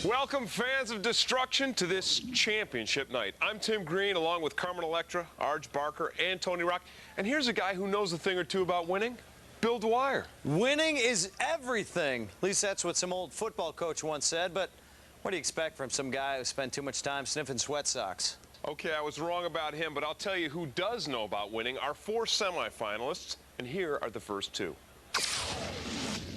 Welcome, fans of destruction, to this championship night. I'm Tim Green, along with Carmen Electra, Arj Barker, and Tony Rock. And here's a guy who knows a thing or two about winning, Bill Dwyer. Winning is everything. At least that's what some old football coach once said. But what do you expect from some guy who spent too much time sniffing sweat socks? Okay, I was wrong about him, but I'll tell you who does know about winning. Our 4 semifinalists, and here are the first 2.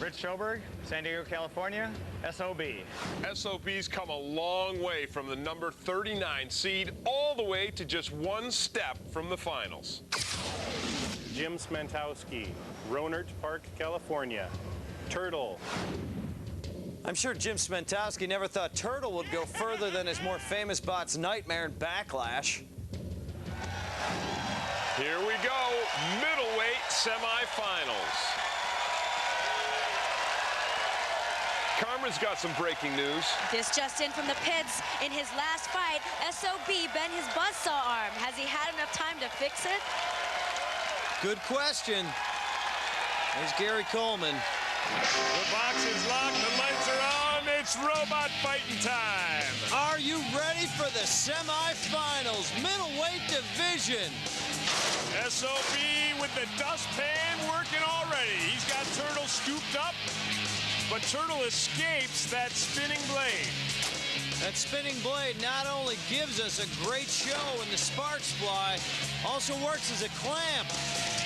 Rich Schoberg, San Diego, California, S.O.B. S.O.B's come a long way from the number 39 seed all the way to just 1 step from the finals. Jim Smentowski, Rohnert Park, California, Turtle. I'm sure Jim Smentowski never thought Turtle would go further than his more famous bot's Nightmare and Backlash. Here we go, middleweight semifinals. Carmen's got some breaking news. This just in from the pits. In his last fight, S.O.B. bent his buzzsaw arm. Has he had enough time to fix it? Good question. There's Gary Coleman. The box is locked, the lights are on, it's robot fighting time. Are you ready for the semifinals, middleweight division? S.O.B. with the dustpan working already. He's got Turtle scooped up, but Turtle escapes that spinning blade. That spinning blade not only gives us a great show when the sparks fly, also works as a clamp.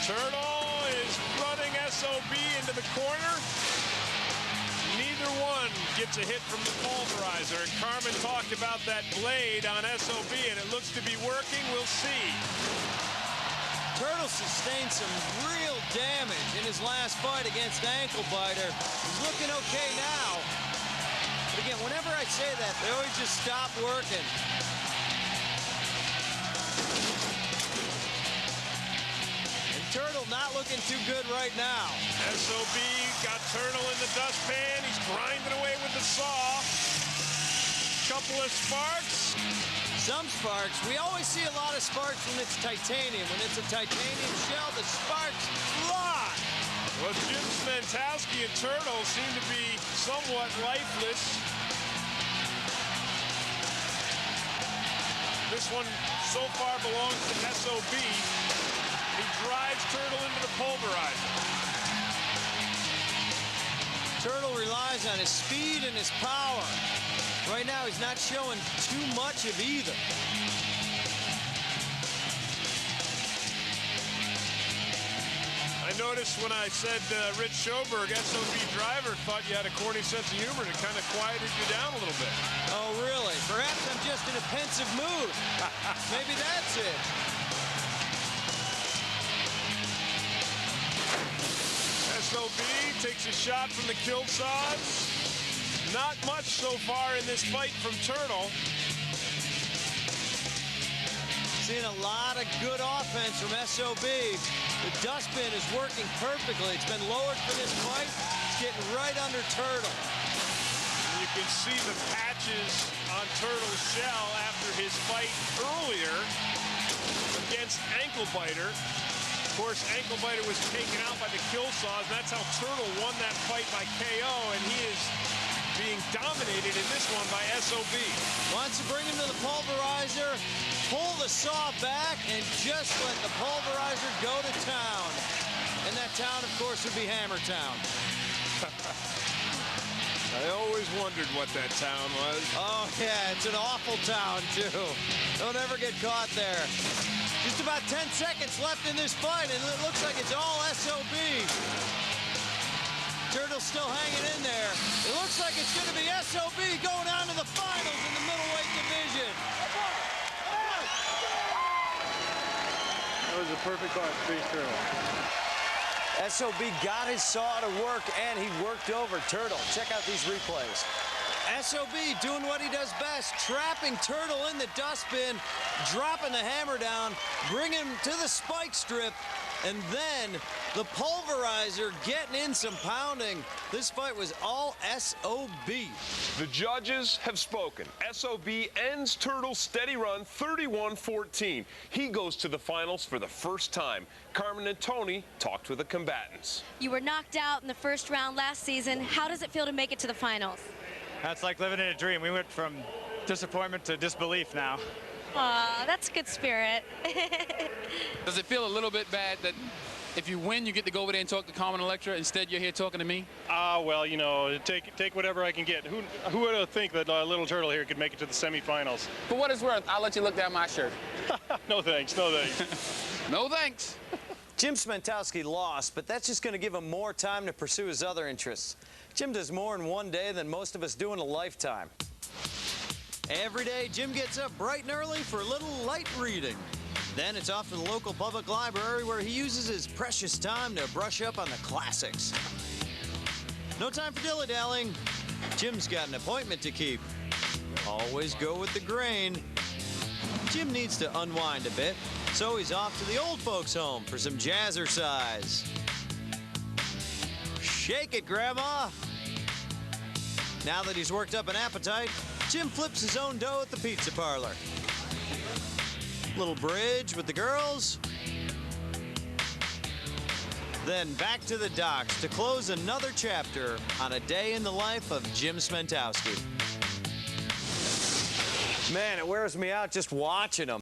Turtle is running S.O.B. into the corner. Neither one gets a hit from the pulverizer. And Carmen talked about that blade on S.O.B. and it looks to be working. We'll see. Turtle sustained some real damage in his last fight against Ankle Biter. He's looking okay now. But again, whenever I say that, they always just stop working. And Turtle not looking too good right now. S.O.B. got Turtle in the dustpan. He's grinding away with the saw. Couple of sparks. Some sparks. We always see a lot of sparks when it's titanium. When it's a titanium shell, the sparks fly. Well, Jim Smentowski and Turtle seem to be somewhat lifeless. This one so far belongs to S.O.B. He drives Turtle into the pulverizer. Turtle relies on his speed and his power. Right now, he's not showing too much of either. I noticed when I said Rich Schoberg, S.O.B. driver, thought you had a corny sense of humor and it kind of quieted you down a little bit. Oh, really? Perhaps I'm just in a pensive mood. Maybe that's it. S.O.B. takes a shot from the kill saws. Not much so far in this fight from Turtle. Seeing a lot of good offense from S.O.B. The dustbin is working perfectly. It's been lowered for this fight. It's getting right under Turtle. You can see the patches on Turtle's shell after his fight earlier against Ankle Biter. Of course, Ankle Biter was taken out by the kill saws. That's how Turtle won that fight by KO, and he is being dominated in this one by S.O.B. Wants to bring him to the pulverizer, pull the saw back, and just let the pulverizer go to town. And that town, of course, would be Hammertown. I always wondered what that town was. Oh, yeah, it's an awful town, too. Don't ever get caught there. Just about 10 seconds left in this fight, and it looks like it's all S.O.B. Turtle's still hanging in there. It looks like it's going to be S.O.B. going on to the finals in the middleweight division. That was a perfect call to face Turtle. S.O.B. got his saw to work, and he worked over Turtle. Check out these replays. S.O.B. doing what he does best, trapping Turtle in the dustbin, dropping the hammer down, bringing him to the spike strip, and then the pulverizer getting in some pounding. This fight was all S.O.B. The judges have spoken. S.O.B. ends Turtle's steady run 31-14. He goes to the finals for the first time. Carmen and Tony talked with the combatants. You were knocked out in the first round last season. How does it feel to make it to the finals? That's like living in a dream. We went from disappointment to disbelief now. Aw, that's good spirit. Does it feel a little bit bad that if you win, you get to go over there and talk to Carmen Electra? Instead, you're here talking to me? Well, you know, take whatever I can get. Who would have think that Little Turtle here could make it to the semifinals? For what it's worth, I'll let you look down my shirt. No thanks, no thanks. No thanks. Jim Smentowski lost, but that's just going to give him more time to pursue his other interests. Jim does more in one day than most of us do in a lifetime. Every day, Jim gets up bright and early for a little light reading. Then it's off to the local public library where he uses his precious time to brush up on the classics. No time for dilly-dallying. Jim's got an appointment to keep. Always go with the grain. Jim needs to unwind a bit, so he's off to the old folks' home for some jazzercise. Shake it, Grandma! Now that he's worked up an appetite, Jim flips his own dough at the pizza parlor. Little bridge with the girls. Then back to the docks to close another chapter on a day in the life of Jim Smentowski. Man, it wears me out just watching him.